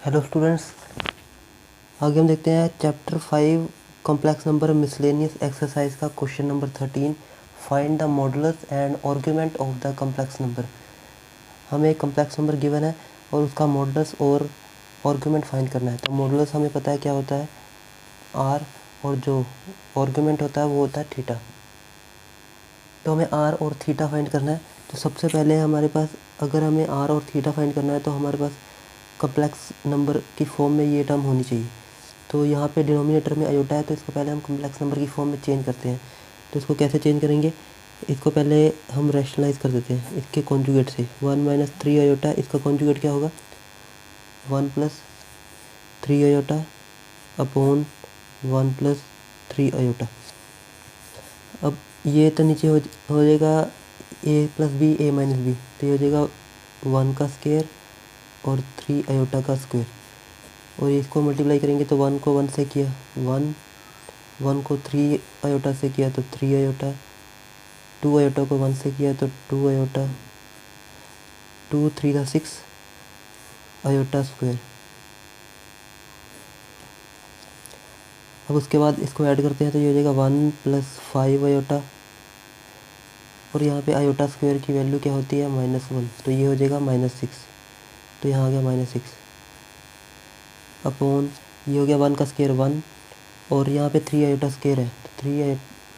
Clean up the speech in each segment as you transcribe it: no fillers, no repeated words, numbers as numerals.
Hello students, आगे हम देखते हैं chapter 5 complex number miscellaneous exercise का question number 13। Find the modulus and argument of the complex number. हमें एक कॉम्प्लेक्स नंबर गिवन है और उसका मॉडुलस और आर्गुमेंट फाइंड करना है। तो मॉडुलस हमें पता है क्या होता है, आर, और जो आर्गुमेंट होता है वो होता है थीटा। तो हमें आर और थीटा फाइंड करना है। तो सबसे पहले हमारे पास, अगर हमें आर और थीटा फाइंड करना है तो हमारे पास कॉम्प्लेक्स नंबर की फॉर्म में ये टर्म होनी चाहिए। तो यहाँ पे डिनोमिनेटर में आयोटा है, तो इसको पहले हम कॉम्प्लेक्स नंबर की फॉर्म में चेंज करते हैं। तो इसको कैसे चेंज करेंगे, इसको पहले हम रैशनलाइज कर देते हैं इसके कॉन्जुगेट से। 1 - 3 आयोटा, इसका कॉन्जुगेट क्या होगा, 1 + 3 आयोटा अपॉन 1 + 3 आयोटा। अब ये तो नीचे हो जाएगा a + b a - b, तो ये हो जाएगा 1 का स्क्वायर और 3 आयोटा का स्क्वायर। और इसको मल्टीप्लाई करेंगे तो 1 को 1 से किया 1, 1 को 3 आयोटा से किया तो 3 आयोटा, 2 आयोटा को 1 से किया तो 2 आयोटा, 2 3 का 6 आयोटा स्क्वायर। अब उसके बाद इसको ऐड करते हैं तो ये हो जाएगा 1 + 5 आयोटा, और यहाँ पे आयोटा स्क्वायर की वैल्यू क्या होती है, -1, तो ये हो जाएगा -6। तो यहाँ आ गया -6 अपॉन, ये हो गया 1 का स्क्वायर 1, और यहाँ पे 3 आयोटा स्क्वायर है तो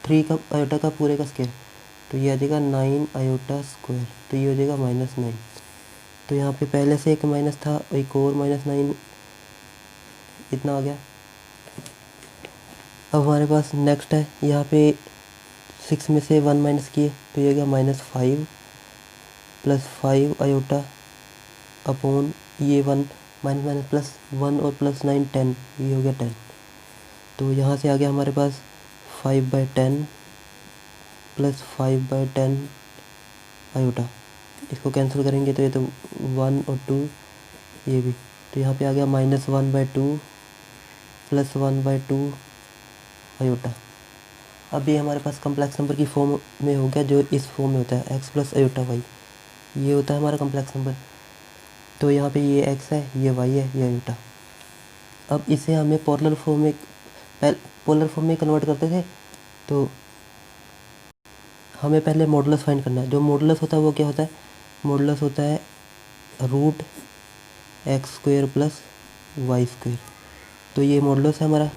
3 का आयोटा का पूरे का स्क्वायर, तो ये आ जाएगा 9 आयोटा स्क्वायर। तो ये हो जाएगा -9। तो यहाँ पे पहले से एक माइनस था, एक और -9, इतना आ गया। अब हमारे पास नेक्स्ट है, यहाँ पे 6 में से 1 माइनस किए तो ये हो गया -5 + 5 आयोटा अपॉन ये 1 माइनस प्लस 1 और +9 10, ये हो गया 10। तो यहाँ से आ गया हमारे पास 5/10 + 5/10 आयोटा। इसको कैंसिल करेंगे तो ये तो 1 और 2, ये भी, तो यहाँ पे आ गया -1/2 + 1/2 आयोटा। अब ये हमारे पास कॉम्प्लेक्स नंबर की फॉर्म में हो गया, जो इस फॉर्म में होता है x + आयोटा y, ये होता है हमारा कॉम्प्लेक्स नंबर। तो यहाँ पे ये x है, ये y है, ये आयोटा। अब इसे हमें पोलर फॉर्म में कन्वर्ट करते थे, तो हमें पहले मॉडुलस फाइंड करना है। जो मॉडुलस होता है वो क्या होता है, मॉडुलस होता है √x² + y²। तो ये मॉडुलस है हमारा।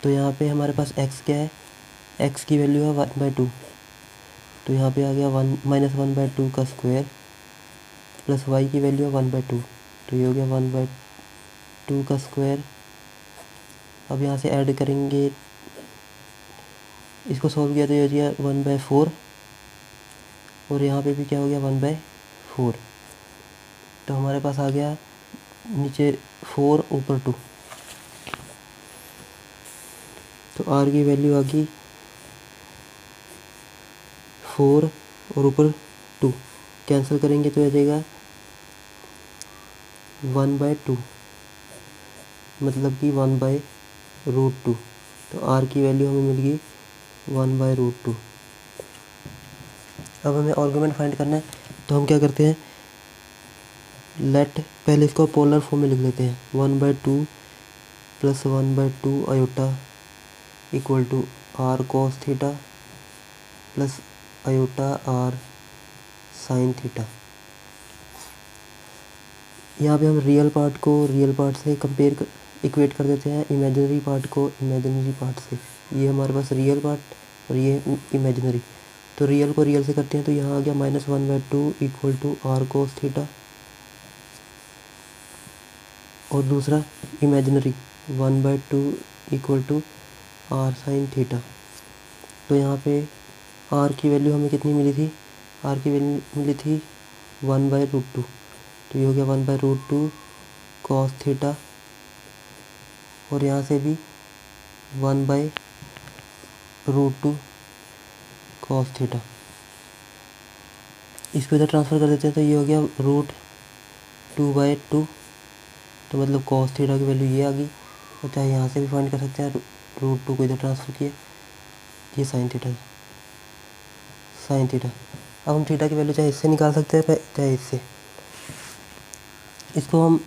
तो यहाँ पे हमारे पास x क्या है, x की वैल्यू है 1/2, तो यहाँ पे आ गया -1/2 का स्क्वायर प्लस y की वैल्यू है 1/2, तो ये हो गया 1/2 का स्क्वायर। अब यहाँ से ऐड करेंगे, इसको सॉल्व किया तो ये हो गया 1/4, और यहाँ पे भी क्या हो गया 1/4। तो हमारे पास आ गया नीचे 4 ऊपर 2, तो r की वैल्यू आ गई 4 और ऊपर 2, कैंसिल करेंगे तो आ जाएगा 1/2, मतलब कि 1/√2। तो r की वैल्यू हमें मिल गई 1/√2। अब हमें आर्गुमेंट फाइंड करना है, तो हम क्या करते हैं, लेट, पहले इसको पोलर फॉर्म में लिख लेते हैं। 1/2 + 1/2 iota equal to r cos theta plus iota r sin theta. यहाँ पे हम रियल पार्ट को रियल पार्ट से इक्वेट कर देते हैं, इमेजिनरी पार्ट को इमेजिनरी पार्ट से। ये हमारे पास रियल पार्ट और ये इमेजिनरी, तो रियल को रियल से करते हैं, तो यहाँ आ गया -1/2 equal to r cos theta, और दूसरा imaginary 1/2 equal to r sin theta. तो यहाँ पे r की वैल्यू हमें कितनी मिली थी, r की वैल्यू मिली थी 1/√2, तो ये हो गया 1/√2 cos थीटा, और यहाँ से भी 1/√2 cos थीटा। इसको इधर ट्रांसफ़र कर देते हैं, तो ये हो गया √2/2, तो मतलब cos थीटा की वैल्यू ये आ गई। और चाहे यहाँ से भी फाइंड कर सकते हैं, √2 को इधर ट्रांसफ़र किए, ये sin थीटा। अब हम थीटा की वैल्यू चाहे इससे निकाल सकते हैं चाहे इससे। इसको हम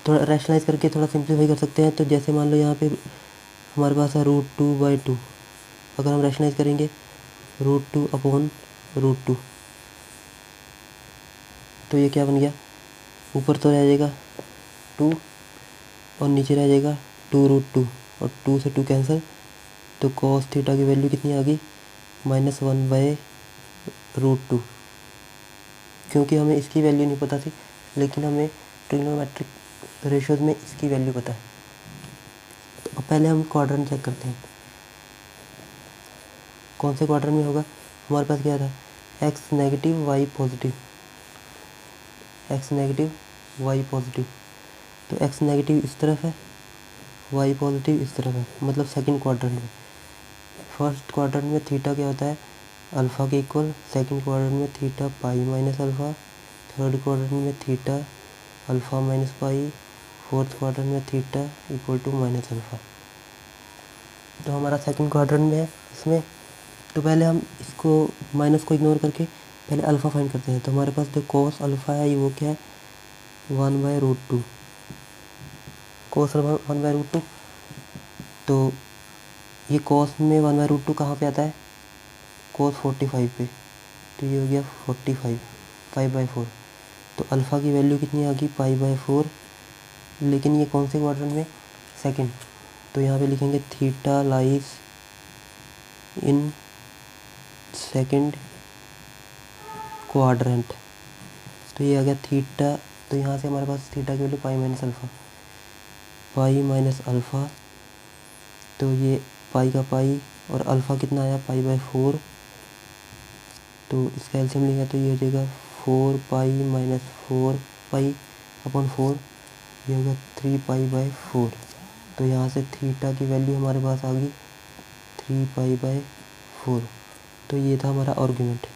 थोड़ा रैशनलाइज करके थोड़ा सिंप्लीफाई कर सकते हैं। तो जैसे मान लो यहाँ पे हमारे पास है √2/2, अगर हम रैशनलाइज करेंगे √2/√2, तो ये क्या बन गया, ऊपर तो रह जाएगा 2 और नीचे रह जाएगा 2√2 और 2 से 2 कैंसिल, तो cos थीटा की वैल्यू कितनी आ गई, -1/√2। क्योंकि हमें इसकी वैल्यू नहीं पता थी, लेकिन हमें ट्रिग्नोमेट्रिक रेशियोज में इसकी वैल्यू पता है। तो पहले हम क्वाड्रेंट चेक करते हैं, कौन से क्वाड्रेंट में होगा। हमारे पास क्या था, x negative y positive, x negative y positive, तो x नेगेटिव इस तरफ है, y पॉजिटिव इस तरफ है, मतलब सेकंड क्वाड्रेंट में। फर्स्ट क्वाड्रेंट में थीटा क्या होता है, अल्फ़ा के इक्वल, सेकंड क्वाड्रेंट में theta pi minus alpha, third quadrant में theta alpha minus pi, fourth quadrant में theta equal to minus alpha. तो हमारा सेकंड क्वाड्रेंट में है इसमें। तो पहले हम इसको माइनस को इग्नोर करके पहले अल्फ़ा फाइंड करते हैं। तो हमारे पास जो कॉस अल्फ़ा है वो क्या है, 1/√2, कॉस 1/√2। तो ये कॉस में 1/√2 कहाँ पे आता है, cos 45 पे, तो ये हो गया 45, 5/4। तो अल्फ़ा की वैल्यू कितनी आ गई, π/4, लेकिन ये कौन से क्वाड्रेंट में, सेकंड। तो यहाँ पे लिखेंगे theta lies in second quadrant, तो ये आ गया थीटा। तो यहाँ से हमारे पास थीटा की वैल्यू पाई माइनस अल्फ़ा, तो ये पाई का पाई और अल्फ़ा कितना आया, π/4, तो इसका एलसीएम लिया तो ये हो जाएगा 4 - 4 π/4, ये होगा 3π/4। तो यहाँ से थीटा की वैल्यू हमारे पास आ गई 3π/4। तो ये था हमारा आर्गुमेंट।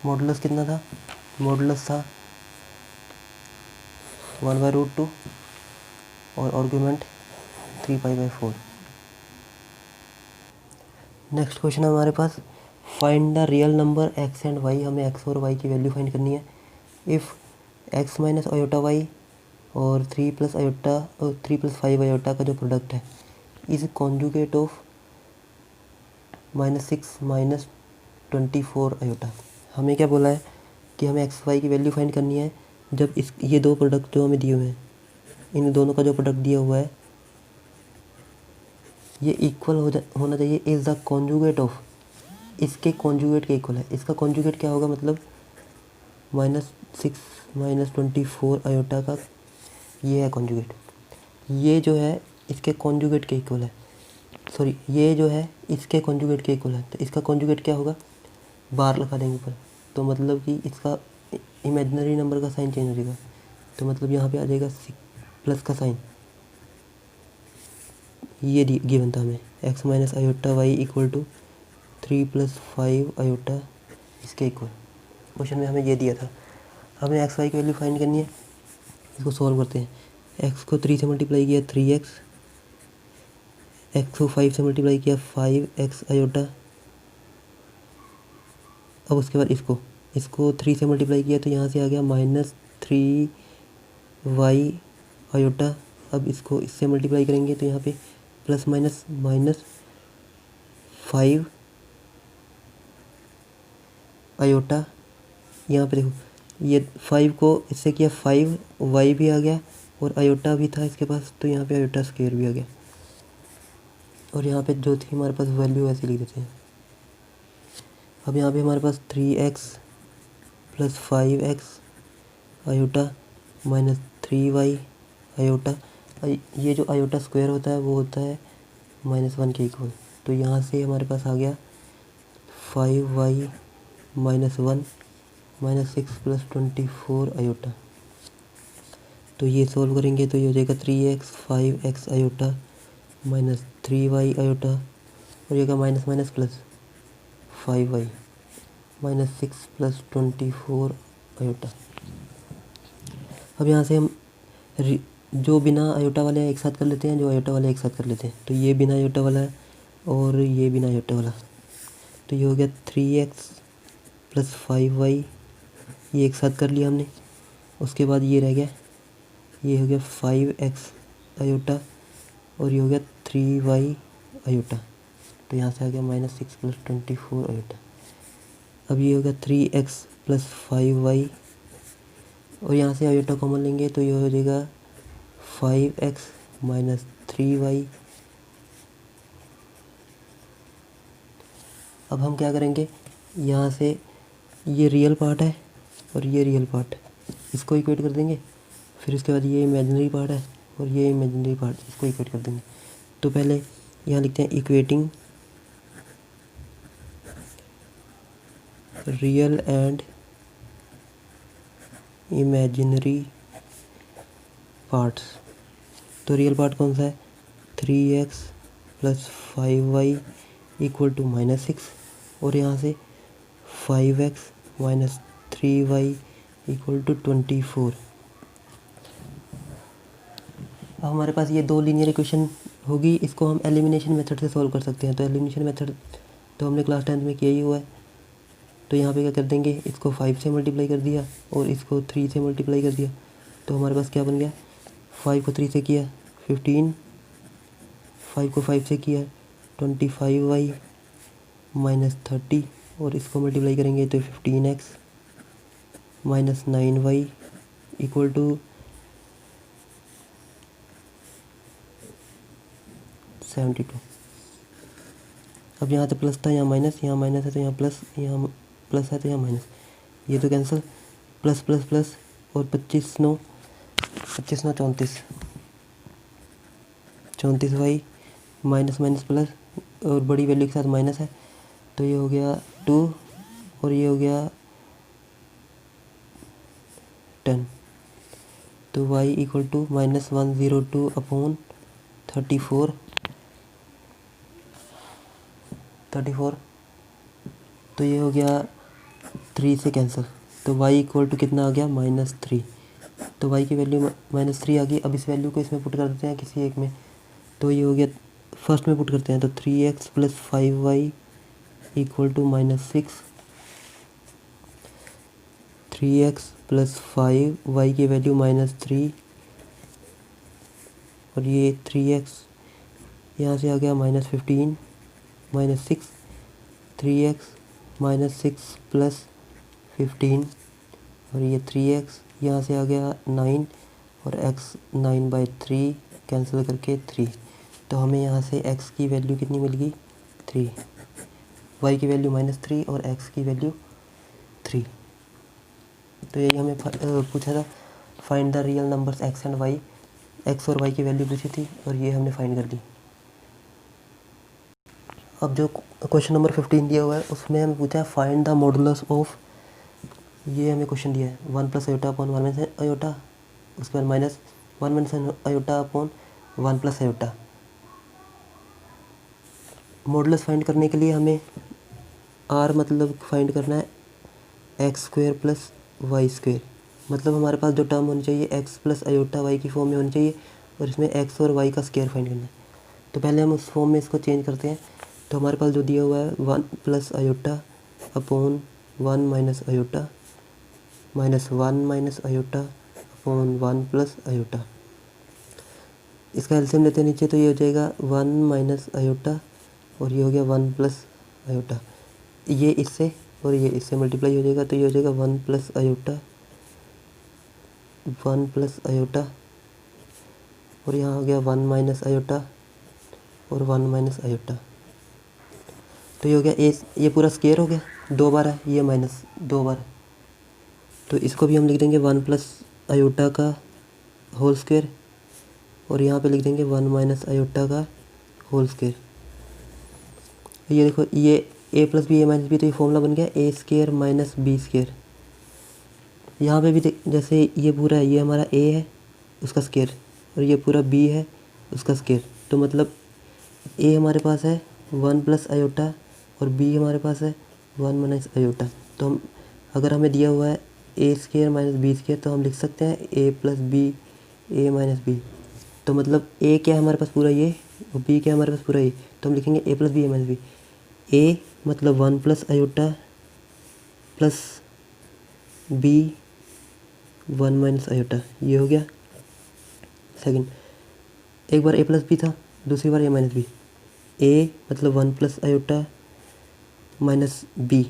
मॉडुलस कितना था, मॉडुलस था 1/√2 और आर्गुमेंट 3π/4। नेक्स्ट क्वेश्चन है हमारे पास, find the real number x and y। हमें x और y की वैल्यू फाइंड करनी है। If x minus iota y और 3 + 5 आयोटा का जो प्रोडक्ट है इज कॉन्जुगेट ऑफ -6 - 24 आयोटा। हमें क्या बोला है कि हमें एक्स वाई की वैल्यू फाइंड करनी है जब ये दो प्रोडक्ट जो हमें दिए हुए हैं, इन दोनों का जो प्रोडक्ट दिया हुआ है ये इक्वल होना चाहिए, इज़ द कॉन्जुगेट ऑफ, इसके कॉन्जुगेट के इक्वल है। इसका कॉन्जुगेट क्या होगा, मतलब -6 - 24 आयोटा का ये है कॉन्जुगेट, ये जो है इसके कॉन्जुगेट के इक्वल है, सॉरी ये जो है इसके कॉन्जुगेट के इक्वल है। तो इसका कॉन्जुगेट क्या होगा, बार लगा देंगे ऊपर, तो मतलब कि इसका इमेजिनरी नंबर का साइन चेंज हो जाएगा। तो मतलब यहाँ पे आ जाएगा प्लस का साइन, ये गिवन था हमें, x minus iota Y equal to 3 + 5 iota इसके इक्वल। क्वेश्चन में हमें ये दिया था, हमें एक्स वाई की वैल्यू फाइंड करनी है। इसको सॉल्व करते हैं। एक्स को 3 से मल्टीप्लाई किया 3x, एक्स को 5 से मल्टीप्लाई किया 5x आयोटा। अब उसके बाद इसको 3 से मल्टीप्लाई किया तो यहाँ से आ गया -3y आयोटा। अब इसको इससे मल्टीप्लाई करेंगे तो यहाँ पे प्लस माइनस -5 आयोटा। यहाँ पे देखो ये 5 को इससे किया 5y भी आ गया और आयोटा भी था इसके पास, तो यहाँ पे आयोटा स्क्वायर भी आ गया। और यहाँ पे जो थी हमारे पास वैल्यू ऐसे लिख देते हैं। अब यहाँ पे हमारे पास 3x + 5x iota -3y iota. ये जो आयोटा स्क्वायर होता है वो होता है -1 के इक्वल। तो यहाँ से हमारे पास आ गया 5y - 1 -6 + 24 आयोटा। तो ये सॉल्व करेंगे तो ये हो जाएगा 3x 5x iota -3y iota, और ये का minus minus plus 5y -6 + 24 iota. अब यहाँ से हम जो बिना आयोटा वाले एक साथ कर लेते हैं, जो आयोटा वाले एक साथ कर लेते हैं। तो ये बिना आयोटा वाला है और ये बिना आयोटा वाला, तो ये हो गया 3x प्लस 5y, ये एक साथ कर लिया हमने। उसके बाद ये रह गया, ये हो गया 5x आयोटा और ये हो गया 3y आयोटा। तो यहाँ से आ गया -6 + 24 आयोटा। अब ये हो गया 3x + 5y और यहाँ से आयोटा कॉमन लेंगे तो ये हो जाएगा 5x - 3y। अब हम क्या करेंगे, यहाँ से ये रियल पार्ट है और ये रियल पार्ट, इसको इक्वेट कर देंगे। फिर उसके बाद ये इमेजिनरी पार्ट है और ये इमेजिनरी पार्ट, इसको इक्वेट कर देंगे। तो पहले यहाँ लिखते हैं equating real and imaginary parts. तो रियल पार्ट कौन सा है, 3x + 5y = -6 और यहाँ से 5x - 3y = 24। अब हमारे पास ये दो लीनियर इक्वेशन होगी, इसको हम एलिमिनेशन मेथड से सॉल्व कर सकते हैं। तो एलिमिनेशन मेथड तो हमने क्लास 10th में किया ही हुआ है। तो यहाँ पे क्या कर देंगे, इसको 5 से मल्टीप्लाई कर दिया और इसको 3 से मल्टीप्लाई कर दिया। तो हमारे पास क्या बन गया, 5 को 3 से किया 15, 5 को 5 से किया 25y - 30 और इसको मल्टीप्लाई करेंगे तो 15x - 9y = 72। अब यहाँ तो प्लस था, यहाँ माइनस, यहाँ माइनस है तो यहाँ प्लस, यहाँ प्लस है तो यहाँ माइनस, ये तो कैंसिल, प्लस प्लस प्लस और 25 9 34, 34y माइनस माइनस प्लस और बड़ी वैल्यू के साथ माइनस है तो ये हो गया 2 और ये हो गया 10। तो y = -102/34 34। तो ये हो गया 3 से कैंसिल, तो y = कितना आ गया, -3। तो y की वैल्यू -3 आ गई। अब इस वैल्यू को इसमें पुट कर देते हैं किसी एक में, तो ये हो गया, फर्स्ट में पुट करते हैं तो 3x + 5y = -6। 3x + 5y की वैल्यू -3 और ये 3x यहाँ से आ गया -15 -6, 3x -6 + 15 और ये 3x यहाँ से आ गया 9 और x 9/3 कैंसिल करके 3। तो हमें यहाँ से x की वैल्यू कितनी मिल गई, 3, y की वैल्यू -3 और x की वैल्यू 3। तो यही हमें पूछा था, find the real numbers x and y। x और y की वैल्यू पूछी थी और ये हमने फाइंड कर दी। अब जो क्वेश्चन नंबर 15 दिया हुआ है उसमें हमें पूछा है फाइंड द मॉडुलस ऑफ, ये हमें क्वेश्चन दिया है 1 + i/1 - i, उसके बाद -1 - i/1 + i। मॉडुलस फाइंड करने के लिए हमें r मतलब फाइंड करना है x² + y²। मतलब हमारे पास जो टर्म होनी चाहिए x + i की फॉर्म में होनी चाहिए और इसमें x और y का स्क्वायर फाइंड करना है। तो पहले हम उस फॉर्म में इसको चेंज करते हैं। तो हमारे पास जो दिया हुआ है 1 + i/1 - i -1 - i/1 + i। इसका एलसीएम लेते हैं नीचे तो ये हो जाएगा 1 - i और ये हो गया 1 + i। ये इससे और ये इससे मल्टीप्लाई हो जाएगा तो ये हो जाएगा 1 + i 1 + i और यहाँ हो गया 1 - i और 1 - i। तो ये हो गया ये पूरा स्क्वायर हो गया, 2 बार है ये माइनस 2 बार, तो इसको भी हम लिख देंगे 1 + i का होल स्क्वायर और यहाँ पे लिख देंगे 1 - i का होल स्क्वायर। ये देखो ये a + b a - b, तो ये फॉर्मूला बन गया a² - b²। यहाँ पे भी जैसे ये पूरा है, ये हमारा a है उसका स्क्वायर और ये पूरा b है उसका स्क्वायर। तो मतलब a हमारे पास है 1 + i और b हमारे पास है 1 - i। तो हम अगर हमें दिया हुआ है a² - b² तो हम लिख सकते हैं a + b a - b। तो मतलब a क्या है हमारे पास पूरा ये और b क्या है हमारे पास पूरा ये, तो हम लिखेंगे a + b a - b। a मतलब 1 + i plus B 1 minus iota, ये हो गया। सेकंड, एक बार ए प्लस बी था, दूसरी बार ए माइनस बी। ए मतलब 1 प्लस आयोटा माइनस बी।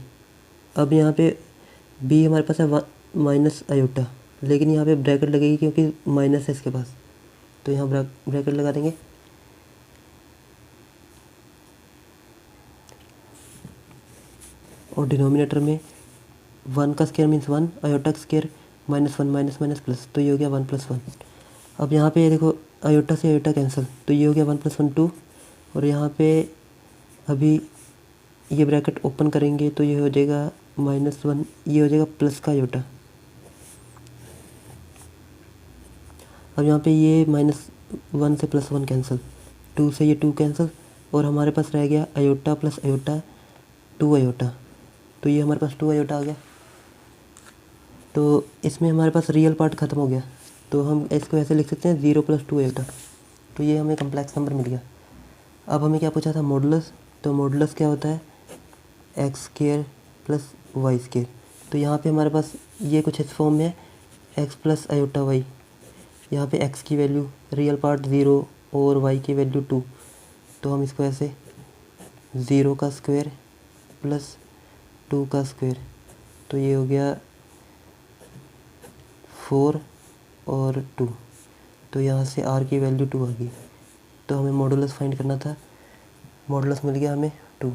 अब यहाँ पे बी हमारे पास है 1 माइनस आयोटा, लेकिन यहाँ पे ब्रैकेट लगेगी क्योंकि माइनस है इसके पास, तो यहाँ ब्रैकेट लगा देंगे। और डिनोमिनेटर में 1 का स्क्वायर मीन्स 1, आयोटा का स्क्वायर -1 माइनस माइनस प्लस, तो ये हो गया 1 + 1। अब यहाँ पे देखो आयोटा से आयोटा कैंसिल, तो ये हो गया 1 + 1 2। और यहाँ पे अभी ये ब्रैकेट ओपन करेंगे तो ये हो जाएगा -1, ये हो जाएगा प्लस का आयोटा। अब यहाँ पे ये -1 से +1 कैंसिल, 2 से ये 2 कैंसिल, और हमारे पास रह गया आयोटा प्लस आयोटा 2 आयोटा, तो ये हमारे पास 2 आयोटा आ गया। तो इसमें हमारे पास रियल पार्ट ख़त्म हो गया, तो हम इसको ऐसे लिख सकते हैं 0 + 2 आयोटा, तो ये हमें कम्प्लेक्स नंबर मिल गया। अब हमें क्या पूछा था, मॉडुलस। तो मॉडुलस क्या होता है, x² + y²। तो यहाँ पे हमारे पास ये कुछ इस फॉर्म में है, x + आयोटा y। यहाँ पे x की वैल्यू रियल पार्ट 0 और y की वैल्यू 2, तो हम इसको ऐसे 0 का स्क्वायर प्लस 2 का स्क्वायर, तो ये हो गया 4 और 2, तो यहाँ से r की वैल्यू 2 आ गई। तो हमें मॉडुलस फाइंड करना था, मॉडुलस मिल गया हमें 2।